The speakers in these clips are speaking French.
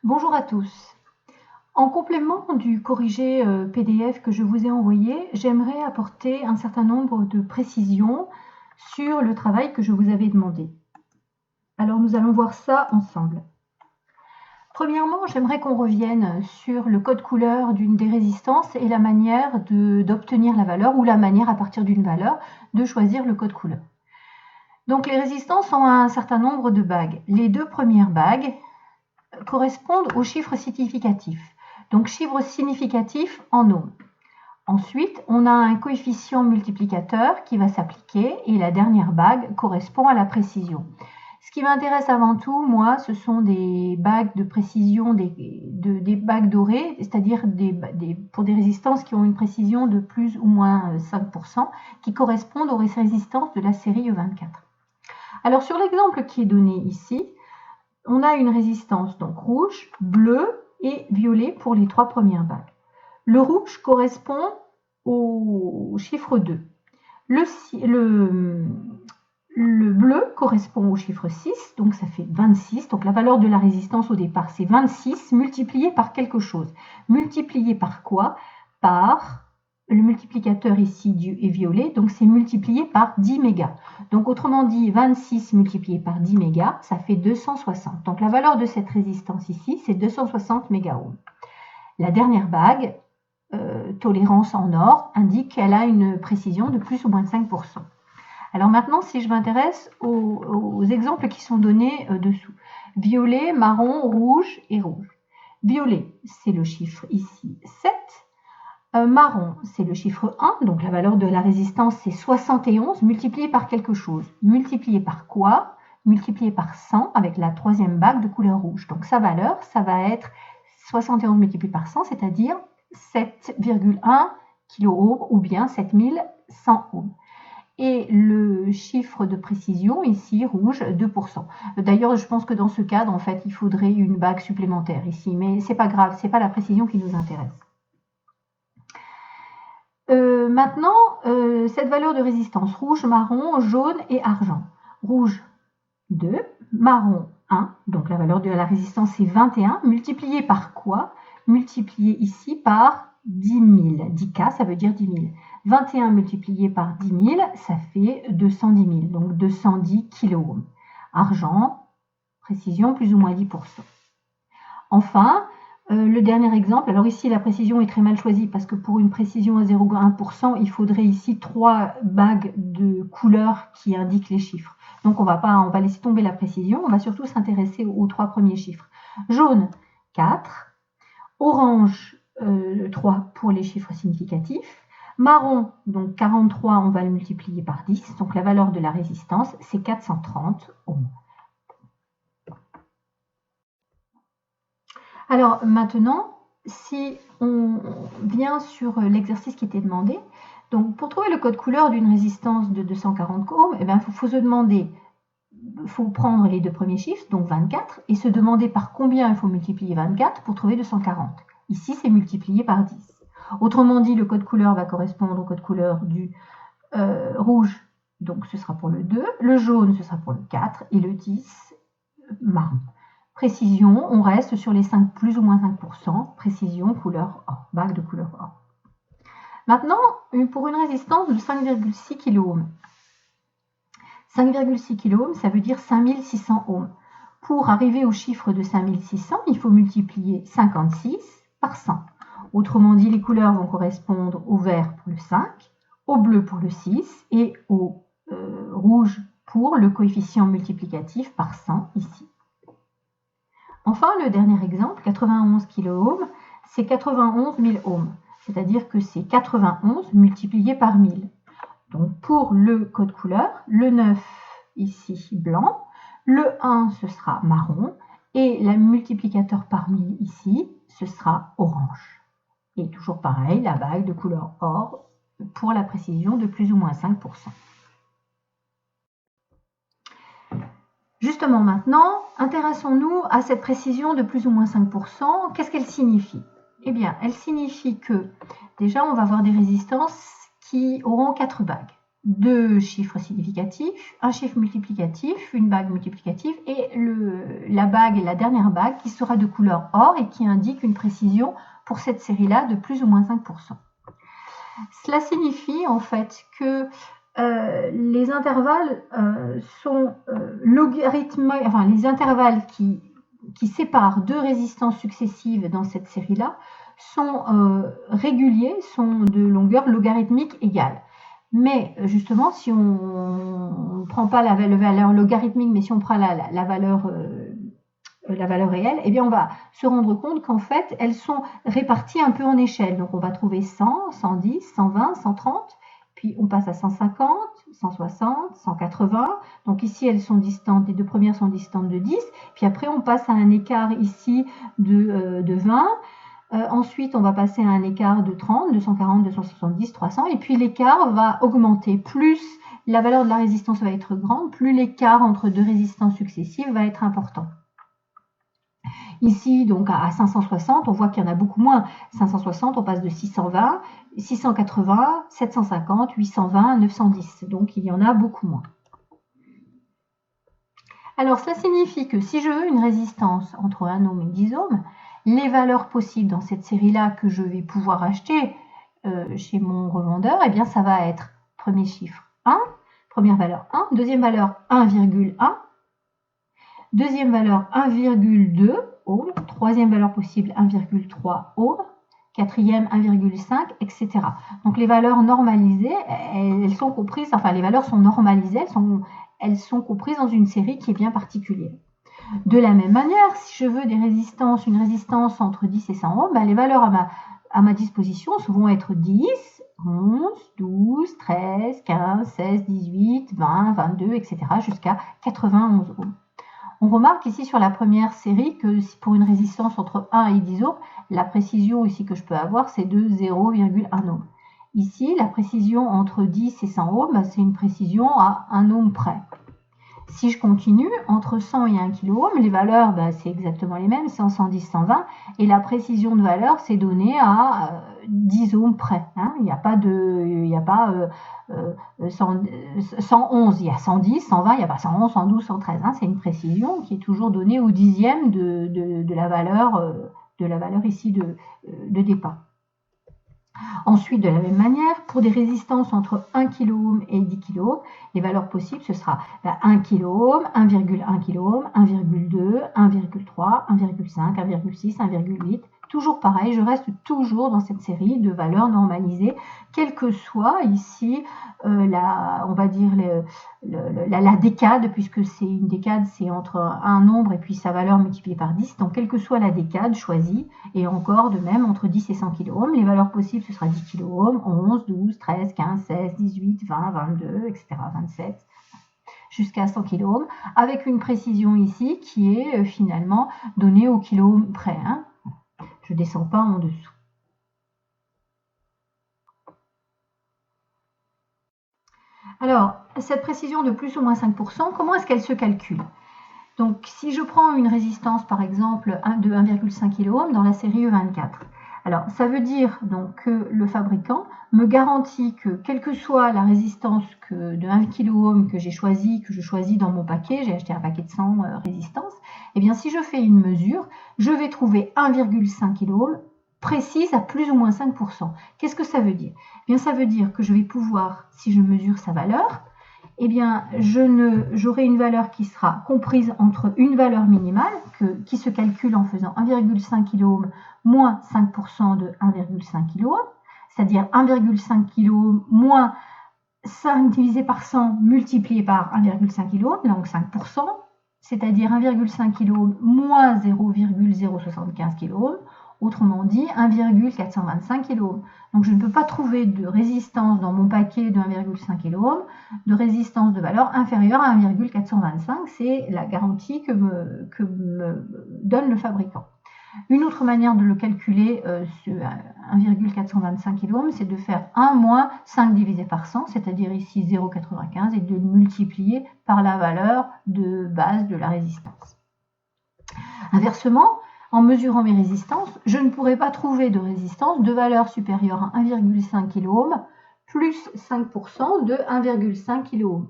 Bonjour à tous. En complément du corrigé PDF que je vous ai envoyé, j'aimerais apporter un certain nombre de précisions sur le travail que je vous avais demandé. Alors nous allons voir ça ensemble. Premièrement, j'aimerais qu'on revienne sur le code couleur d'une des résistances et la manière d'obtenir la valeur ou la manière à partir d'une valeur de choisir le code couleur. Donc les résistances ont un certain nombre de bagues. Les deux premières bagues correspondent aux chiffres significatifs. Donc chiffre significatif en ohms. Ensuite, on a un coefficient multiplicateur qui va s'appliquer et la dernière bague correspond à la précision. Ce qui m'intéresse avant tout, moi, ce sont des bagues de précision, des bagues dorées, c'est-à-dire pour des résistances qui ont une précision de plus ou moins 5%, qui correspondent aux résistances de la série E24. Alors sur l'exemple qui est donné ici, on a une résistance donc rouge, bleu et violet pour les trois premières bagues. Le rouge correspond au chiffre 2. Le bleu correspond au chiffre 6, donc ça fait 26. Donc la valeur de la résistance au départ, c'est 26 multiplié par quelque chose. Multiplié par quoi? Par le multiplicateur ici est violet, donc c'est multiplié par 10 mégas. Donc autrement dit, 26 multiplié par 10 mégas, ça fait 260. Donc la valeur de cette résistance ici, c'est 260 mégaohms. La dernière bague, tolérance en or, indique qu'elle a une précision de plus ou moins de 5%. Alors maintenant, si je m'intéresse aux exemples qui sont donnés dessous. Violet, marron, rouge et rouge. Violet, c'est le chiffre ici 7. Marron, c'est le chiffre 1, donc la valeur de la résistance, c'est 71 multiplié par quelque chose. Multiplié par quoi? Multiplié par 100 avec la troisième bague de couleur rouge. Donc sa valeur, ça va être 71 multiplié par 100, c'est-à-dire 7,1 kOhm ou bien 7100 ohms. Et le chiffre de précision, ici, rouge, 2%. D'ailleurs, je pense que dans ce cadre, en fait, il faudrait une bague supplémentaire ici, mais c'est pas grave, c'est pas la précision qui nous intéresse. Maintenant, cette valeur de résistance, rouge, marron, jaune et argent. Rouge, 2, marron, 1, donc la valeur de la résistance c'est 21, multiplié par quoi? Multiplié ici par 10 000. 10K, ça veut dire 10 000. 21 multiplié par 10 000, ça fait 210 000, donc 210 kOhm. Argent, précision plus ou moins 10%. Enfin, le dernier exemple, alors ici la précision est très mal choisie parce que pour une précision à 0,1%, il faudrait ici 3 bagues de couleurs qui indiquent les chiffres. Donc on va laisser tomber la précision, on va surtout s'intéresser aux 3 premiers chiffres. Jaune, 4. Orange, 3 pour les chiffres significatifs. Marron, donc 43, on va le multiplier par 10. Donc la valeur de la résistance, c'est 430 ohms. Alors maintenant, si on vient sur l'exercice qui était demandé, donc pour trouver le code couleur d'une résistance de 240 ohms, il faut se demander, il faut prendre les deux premiers chiffres, donc 24, et se demander par combien il faut multiplier 24 pour trouver 240. Ici, c'est multiplié par 10. Autrement dit, le code couleur va correspondre au code couleur du rouge, donc ce sera pour le 2, le jaune, ce sera pour le 4, et le 10, marron. Précision, on reste sur les 5, plus ou moins 5%. Précision, couleur or, bague de couleur or. Maintenant, pour une résistance de 5,6 kOhm. 5,6 kOhm, ça veut dire 5600 ohms. Pour arriver au chiffre de 5600, il faut multiplier 56 par 100. Autrement dit, les couleurs vont correspondre au vert pour le 5, au bleu pour le 6 et au rouge pour le coefficient multiplicatif par 100 ici. Enfin, le dernier exemple, 91 kOhm, c'est 91 000 ohms, c'est-à-dire que c'est 91 multiplié par 1000. Donc pour le code couleur, le 9 ici blanc, le 1 ce sera marron et le multiplicateur par 1000 ici, ce sera orange. Et toujours pareil, la bague de couleur or pour la précision de plus ou moins 5%. Justement maintenant, intéressons-nous à cette précision de plus ou moins 5%. Qu'est-ce qu'elle signifie? Eh bien, elle signifie que déjà, on va avoir des résistances qui auront 4 bagues. 2 chiffres significatifs, un chiffre multiplicatif, une bague multiplicative et la bague, la dernière bague, qui sera de couleur or et qui indique une précision pour cette série-là de plus ou moins 5%. Cela signifie en fait que les intervalles sont logarithmiques, enfin les intervalles qui séparent deux résistances successives dans cette série-là sont réguliers, sont de longueur logarithmique égale. Mais justement, si on ne prend pas la valeur logarithmique, mais si on prend la valeur réelle, eh bien on va se rendre compte qu'en fait, elles sont réparties un peu en échelle. Donc on va trouver 100, 110, 120, 130, puis on passe à 150, 160, 180. Donc ici, elles sont distantes, les deux premières sont distantes de 10. Puis après, on passe à un écart ici de 20. Ensuite, on va passer à un écart de 30, 240, 270, 300. Et puis l'écart va augmenter. Plus la valeur de la résistance va être grande, plus l'écart entre deux résistances successives va être important. Ici, donc à 560, on voit qu'il y en a beaucoup moins. 560, on passe de 620, 680, 750, 820, 910. Donc il y en a beaucoup moins. Alors cela signifie que si je veux une résistance entre 1 ohm et 10 ohms, les valeurs possibles dans cette série-là que je vais pouvoir acheter chez mon revendeur, eh bien ça va être premier chiffre 1, première valeur 1, deuxième valeur 1,1, deuxième valeur 1,2 ohm, troisième valeur possible 1,3 ohm, quatrième 1,5, etc. Donc les valeurs normalisées, elles sont comprises, enfin les valeurs sont normalisées, elles sont comprises dans une série qui est bien particulière. De la même manière, si je veux une résistance entre 10 et 100 ohms, les valeurs à ma disposition vont être 10, 11, 12, 13, 15, 16, 18, 20, 22, etc. jusqu'à 91 ohms. On remarque ici sur la première série que pour une résistance entre 1 et 10 ohms, la précision ici que je peux avoir, c'est de 0,1 ohm. Ici, la précision entre 10 et 100 ohms, c'est une précision à 1 ohm près. Si je continue, entre 100 et 1 kΩ, les valeurs, c'est exactement les mêmes, 100, 110, 120, et la précision de valeur, c'est donné à 10 ohms près. Hein. Il n'y a pas 111, il y a 110, 120, il n'y a pas 111, 112, 113. Hein. C'est une précision qui est toujours donnée au dixième de la valeur ici de départ. Ensuite, de la même manière, pour des résistances entre 1 kΩ et 10 kΩ, les valeurs possibles, ce sera 1 kΩ, 1,1 kΩ, 1,2, 1,3, 1,5, 1,6, 1,8. Toujours pareil, je reste toujours dans cette série de valeurs normalisées, quelle que soit ici, on va dire la décade, puisque c'est une décade, c'est entre un nombre et puis sa valeur multipliée par 10. Donc, quelle que soit la décade choisie, et encore de même entre 10 et 100 kΩ, les valeurs possibles, ce sera 10 kΩ, 11, 12, 13, 15, 16, 18, 20, 22, etc., 27, jusqu'à 100 kΩ, avec une précision ici qui est finalement donnée au kilo près. Hein. Je ne descends pas en dessous. Alors, cette précision de plus ou moins 5%, comment est-ce qu'elle se calcule? Donc, si je prends une résistance, par exemple, de 1,5 kΩ dans la série E24, alors ça veut dire donc que le fabricant me garantit que, quelle que soit la résistance de 1 kΩ que je choisis dans mon paquet, j'ai acheté un paquet de 100 résistances, eh bien si je fais une mesure, je vais trouver 1,5 kΩ précise à plus ou moins 5%. Qu'est-ce que ça veut dire? Eh bien, ça veut dire que je vais pouvoir, si je mesure sa valeur, eh bien, j'aurai une valeur qui sera comprise entre une valeur minimale qui se calcule en faisant 1,5 kΩ moins 5% de 1,5 kΩ, c'est-à-dire 1,5 kΩ moins 5 divisé par 100 multiplié par 1,5 kΩ, donc 5%, c'est-à-dire 1,5 kΩ moins 0,075 kΩ, autrement dit 1,425 kΩ. Donc je ne peux pas trouver de résistance dans mon paquet de 1,5 kΩ, de résistance de valeur inférieure à 1,425, c'est la garantie que me donne le fabricant. Une autre manière de le calculer, ce 1,425 kΩ, c'est de faire 1 moins 5 divisé par 100, c'est-à-dire ici 0,95, et de le multiplier par la valeur de base de la résistance. Inversement, en mesurant mes résistances, je ne pourrai pas trouver de résistance de valeur supérieure à 1,5 kΩ plus 5% de 1,5 kΩ.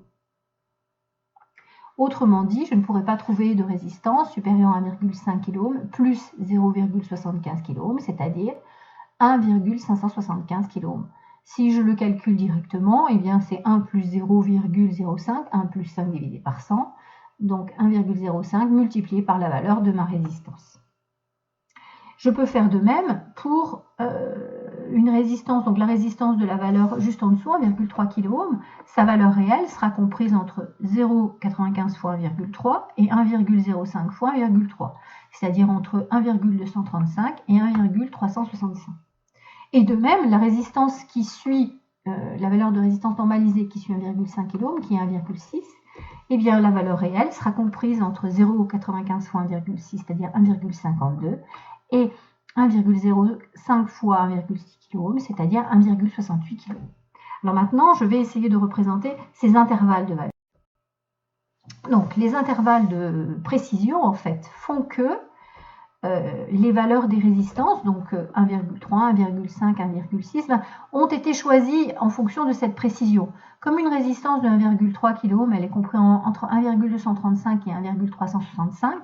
Autrement dit, je ne pourrais pas trouver de résistance supérieure à 1,5 kΩ plus 0,75 kΩ, c'est-à-dire 1,575 kΩ. Si je le calcule directement, eh bien c'est 1 plus 0,05, 1 plus 5 divisé par 100, donc 1,05 multiplié par la valeur de ma résistance. Je peux faire de même pour une résistance, donc la résistance de la valeur juste en dessous, 1,3 kΩ, sa valeur réelle sera comprise entre 0,95 fois 1,3 et 1,05 fois 1,3, c'est-à-dire entre 1,235 et 1,365. Et de même, la résistance qui suit, la valeur de résistance normalisée qui suit 1,5 kΩ, qui est 1,6, eh bien la valeur réelle sera comprise entre 0,95 fois 1,6, c'est-à-dire 1,52, et 1,05 fois 1,6 kΩ, c'est-à-dire 1,68 kΩ. Alors maintenant, je vais essayer de représenter ces intervalles de valeur. Donc, les intervalles de précision, en fait, font que les valeurs des résistances, donc 1,3, 1,5, 1,6, ont été choisies en fonction de cette précision. Comme une résistance de 1,3 kΩ, elle est comprise entre 1,235 et 1,365,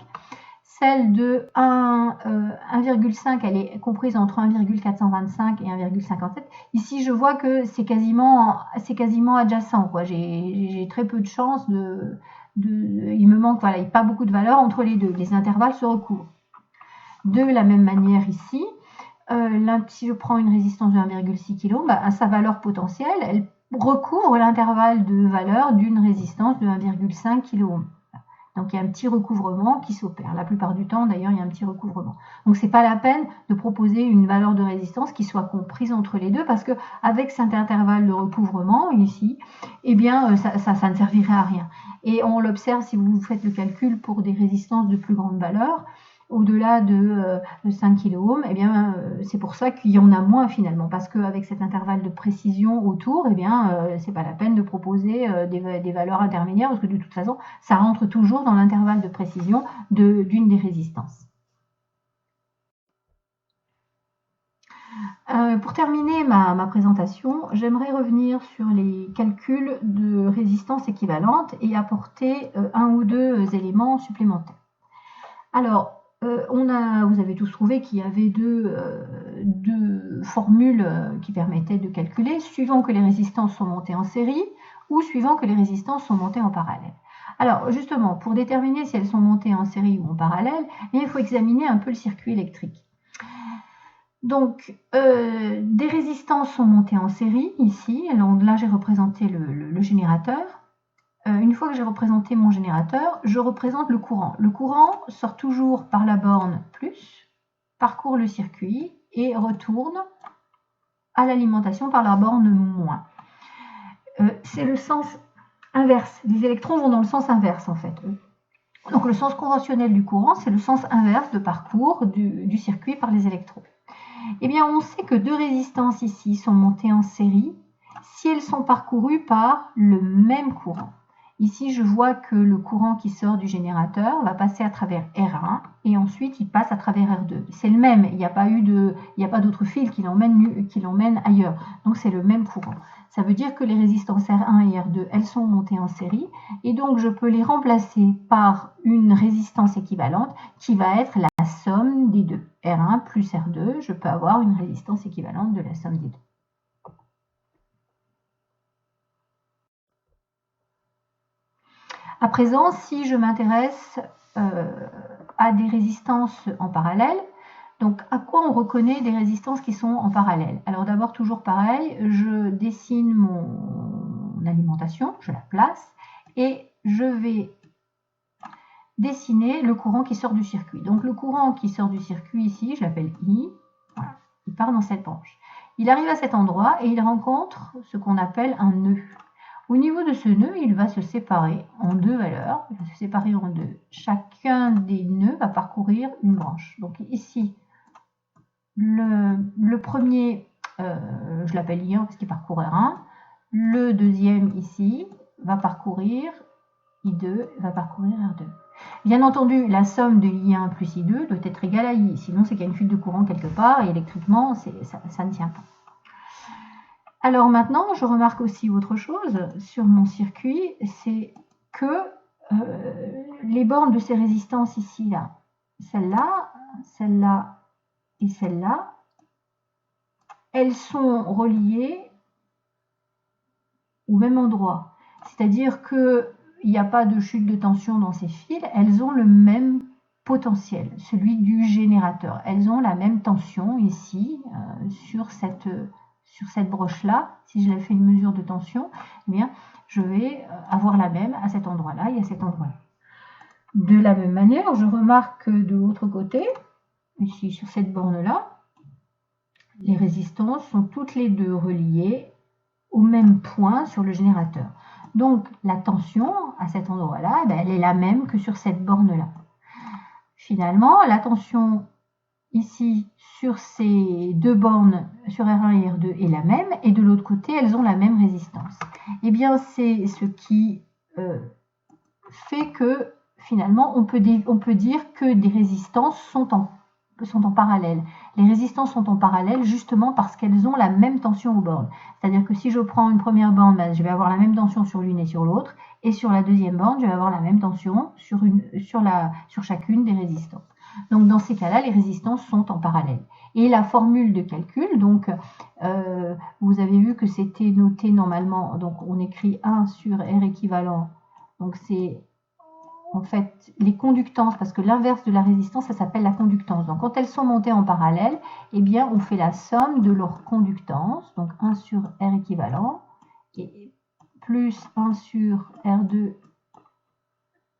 celle de 1,5, elle est comprise entre 1,425 et 1,57. Ici, je vois que c'est quasiment adjacent. J'ai très peu de chance il me manque, voilà, il n'y a pas beaucoup de valeur entre les deux. Les intervalles se recouvrent. De la même manière ici, si je prends une résistance de 1,6 kΩ, à sa valeur potentielle, elle recouvre l'intervalle de valeur d'une résistance de 1,5 kΩ. Donc il y a un petit recouvrement qui s'opère. La plupart du temps, d'ailleurs, il y a un petit recouvrement. Donc ce n'est pas la peine de proposer une valeur de résistance qui soit comprise entre les deux, parce qu'avec cet intervalle de recouvrement ici, eh bien, ça ne servirait à rien. Et on l'observe si vous faites le calcul pour des résistances de plus grande valeur, au-delà de 5 kΩ, eh bien, c'est pour ça qu'il y en a moins finalement, parce qu'avec cet intervalle de précision autour, eh bien, c'est pas la peine de proposer des valeurs intermédiaires, parce que de toute façon, ça rentre toujours dans l'intervalle de précision d'une des résistances. Pour terminer ma présentation, j'aimerais revenir sur les calculs de résistance équivalente et apporter un ou deux éléments supplémentaires. Alors, vous avez tous trouvé qu'il y avait deux formules qui permettaient de calculer, suivant que les résistances sont montées en série ou suivant que les résistances sont montées en parallèle. Alors, justement, pour déterminer si elles sont montées en série ou en parallèle, il faut examiner un peu le circuit électrique. Donc, des résistances sont montées en série, ici. Alors, là, j'ai représenté le générateur. Une fois que j'ai représenté mon générateur, je représente le courant. Le courant sort toujours par la borne plus, parcourt le circuit et retourne à l'alimentation par la borne moins. C'est le sens inverse. Les électrons vont dans le sens inverse en fait. Donc le sens conventionnel du courant, c'est le sens inverse de parcours du circuit par les électrons. Eh bien, on sait que deux résistances ici sont montées en série si elles sont parcourues par le même courant. Ici, je vois que le courant qui sort du générateur va passer à travers R1 et ensuite il passe à travers R2. C'est le même, il n'y a pas d'autre fil qui l'emmène ailleurs. Donc c'est le même courant. Ça veut dire que les résistances R1 et R2, elles sont montées en série et donc je peux les remplacer par une résistance équivalente qui va être la somme des deux. R1 plus R2, je peux avoir une résistance équivalente de la somme des deux. À présent, si je m'intéresse à des résistances en parallèle, donc à quoi on reconnaît des résistances qui sont en parallèle? Alors d'abord, toujours pareil, je dessine mon alimentation, je la place, et je vais dessiner le courant qui sort du circuit. Donc le courant qui sort du circuit ici, je l'appelle I, voilà, il part dans cette branche. Il arrive à cet endroit et il rencontre ce qu'on appelle un nœud. Au niveau de ce nœud, il va se séparer en deux valeurs. Il va se séparer en deux. Chacun des nœuds va parcourir une branche. Donc ici, le premier, je l'appelle I1 parce qu'il parcourt R1. Le deuxième ici va parcourir I2, va parcourir R2. Bien entendu, la somme de I1 plus I2 doit être égale à I. Sinon, c'est qu'il y a une fuite de courant quelque part et électriquement, ça ne tient pas. Alors maintenant, je remarque aussi autre chose sur mon circuit, c'est que les bornes de ces résistances ici, là, celle-là, celle-là et celle-là, elles sont reliées au même endroit. C'est-à-dire qu'il n'y a pas de chute de tension dans ces fils, elles ont le même potentiel, celui du générateur. Elles ont la même tension ici, sur cette broche-là. Si je fais une mesure de tension, eh bien, je vais avoir la même à cet endroit-là et à cet endroit-là. De la même manière, je remarque que de l'autre côté, ici sur cette borne-là, les résistances sont toutes les deux reliées au même point sur le générateur. Donc la tension à cet endroit-là, elle est la même que sur cette borne-là. Finalement, la tension ici sur ces deux bornes, sur R1 et R2, est la même, et de l'autre côté, elles ont la même résistance. Eh bien, c'est ce qui fait que finalement, on peut dire que des résistances sont en parallèle. Les résistances sont en parallèle justement parce qu'elles ont la même tension aux bornes. C'est-à-dire que si je prends une première borne, je vais avoir la même tension sur l'une et sur l'autre, et sur la deuxième borne, je vais avoir la même tension sur chacune des résistances. Donc dans ces cas-là, les résistances sont en parallèle. Et la formule de calcul, donc vous avez vu que c'était noté normalement, donc on écrit 1 sur R équivalent, donc c'est en fait les conductances, parce que l'inverse de la résistance, ça s'appelle la conductance. Donc quand elles sont montées en parallèle, eh bien on fait la somme de leur conductance, donc 1 sur R équivalent, et plus 1 sur R2,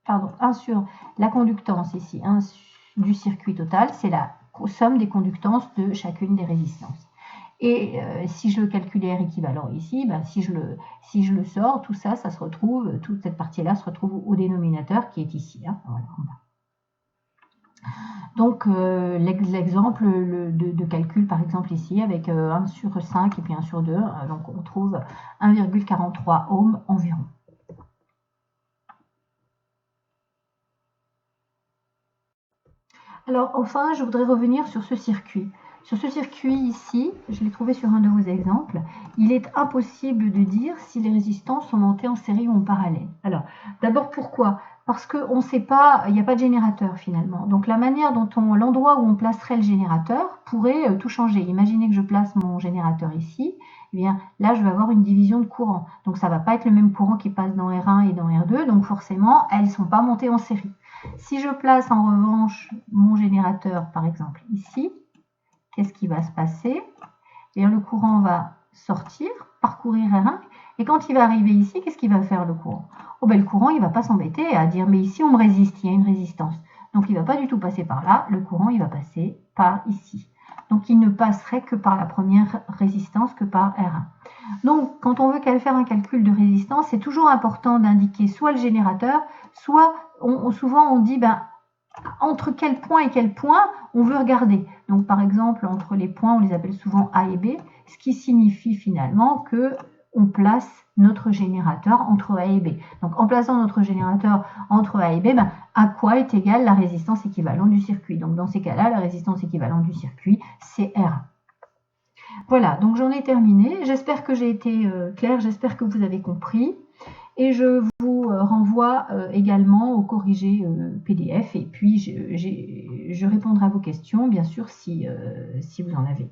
pardon, 1 sur la conductance ici, 1 du circuit total, c'est la somme des conductances de chacune des résistances. Et si je veux calculer R équivalent ici, si je le sors, tout ça, ça se retrouve, toute cette partie-là se retrouve au dénominateur qui est ici. Hein, voilà, en bas. Donc l'exemple de calcul, par exemple ici, avec 1 sur 5 et puis 1 sur 2, donc on trouve 1,43 ohms environ. Alors enfin, je voudrais revenir sur ce circuit. Sur ce circuit ici, je l'ai trouvé sur un de vos exemples, il est impossible de dire si les résistances sont montées en série ou en parallèle. Alors, d'abord pourquoi? Parce qu'on ne sait pas, il n'y a pas de générateur finalement. Donc la manière dont l'endroit où on placerait le générateur pourrait tout changer. Imaginez que je place mon générateur ici, eh bien là je vais avoir une division de courant. Donc ça ne va pas être le même courant qui passe dans R1 et dans R2, donc forcément elles ne sont pas montées en série. Si je place en revanche mon générateur, par exemple ici, qu'est-ce qui va se passer? Eh bien, le courant va sortir, parcourir R1, et quand il va arriver ici, qu'est-ce qu'il va faire le courant? Oh ben, le courant, il ne va pas s'embêter à dire, mais ici on me résiste, il y a une résistance. Donc il ne va pas du tout passer par là, le courant, il va passer par ici. Donc il ne passerait que par la première résistance, que par R1. Donc quand on veut faire un calcul de résistance, c'est toujours important d'indiquer soit le générateur, soit souvent on dit entre quel point et quel point on veut regarder. Donc par exemple entre les points, on les appelle souvent A et B, ce qui signifie finalement que on place notre générateur entre A et B. Donc en plaçant notre générateur entre A et B, à quoi est égale la résistance équivalente du circuit? Donc dans ces cas-là, la résistance équivalente du circuit, c'est R. Voilà, donc j'en ai terminé. J'espère que j'ai été claire, j'espère que vous avez compris. Et je vous renvoie également au corrigé PDF et puis je répondrai à vos questions, bien sûr, si vous en avez.